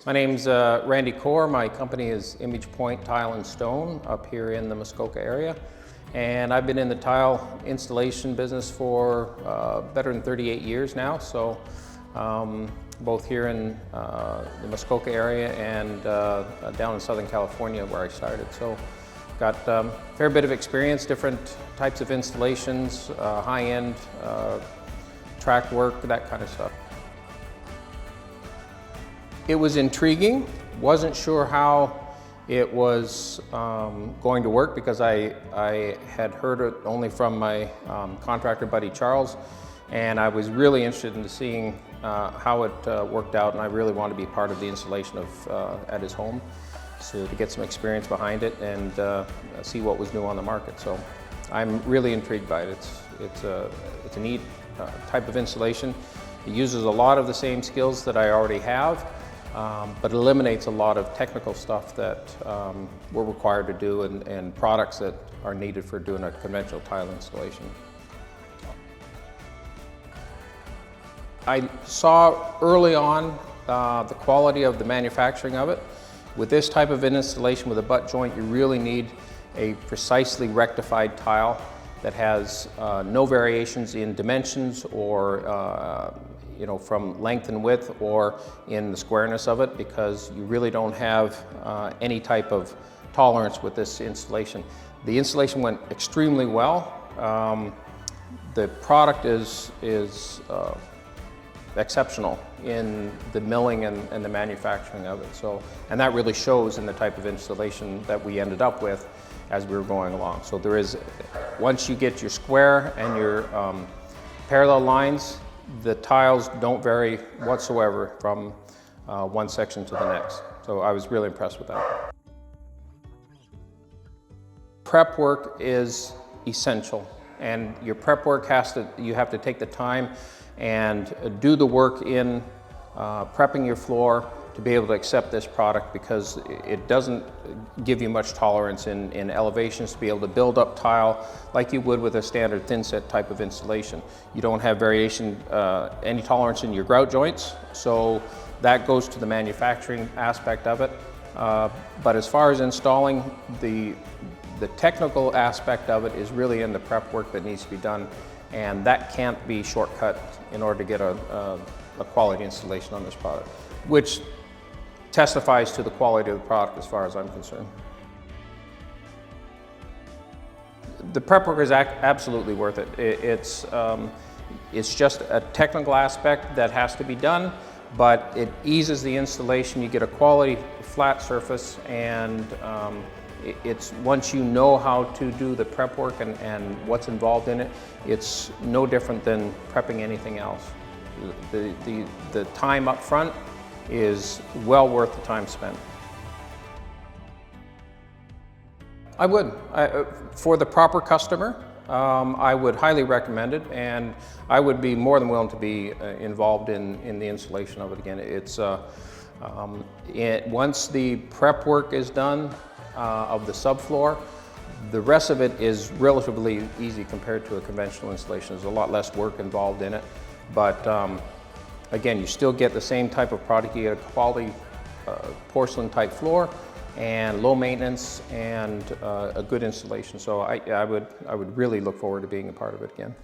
My name's Randy Kaur. My company is ImagePoint Tile and Stone up here in the Muskoka area. And I've been in the tile installation business for better than 38 years now. So both here in the Muskoka area and down in Southern California where I started. So got a fair bit of experience, different types of installations, high-end track work, that kind of stuff. It was intriguing. Wasn't sure how it was going to work because I had heard it only from my contractor buddy Charles, and I was really interested in seeing how it worked out, and I really wanted to be part of the installation of at his home, so to get some experience behind it and see what was new on the market. So I'm really intrigued by it. It's a neat type of installation. It uses a lot of the same skills that I already have, but eliminates a lot of technical stuff that we're required to do and products that are needed for doing a conventional tile installation. I saw early on the quality of the manufacturing of it. With this type of an installation with a butt joint, you really need a precisely rectified tile that has no variations in dimensions or from length and width or in the squareness of it, because you really don't have any type of tolerance with this installation. The installation went extremely well. The product is exceptional in the milling and the manufacturing of it. And that really shows in the type of installation that we ended up with as we were going along. So there is, once you get your square and your parallel lines, the tiles don't vary whatsoever from one section to the next. So I was really impressed with that. Prep work is essential, and your prep work you have to take the time and do the work in prepping your floor to be able to accept this product, because it doesn't give you much tolerance in elevations to be able to build up tile like you would with a standard thin set type of installation. You don't have variation, any tolerance in your grout joints, so that goes to the manufacturing aspect of it. But as far as installing, the technical aspect of it is really in the prep work that needs to be done, and that can't be shortcut in order to get a quality installation on this product, which testifies to the quality of the product as far as I'm concerned. The prep work is absolutely worth it. It's just a technical aspect that has to be done, but it eases the installation. You get a quality flat surface, and it's once you know how to do the prep work and what's involved in it, it's no different than prepping anything else. The time up front is well worth the time spent. I would. For the proper customer, I would highly recommend it, and I would be more than willing to be involved in the installation of it again. Once the prep work is done of the subfloor, the rest of it is relatively easy compared to a conventional installation. There's a lot less work involved in it, but again, you still get the same type of product. You get a quality porcelain type floor and low maintenance and a good installation. So I would really look forward to being a part of it again.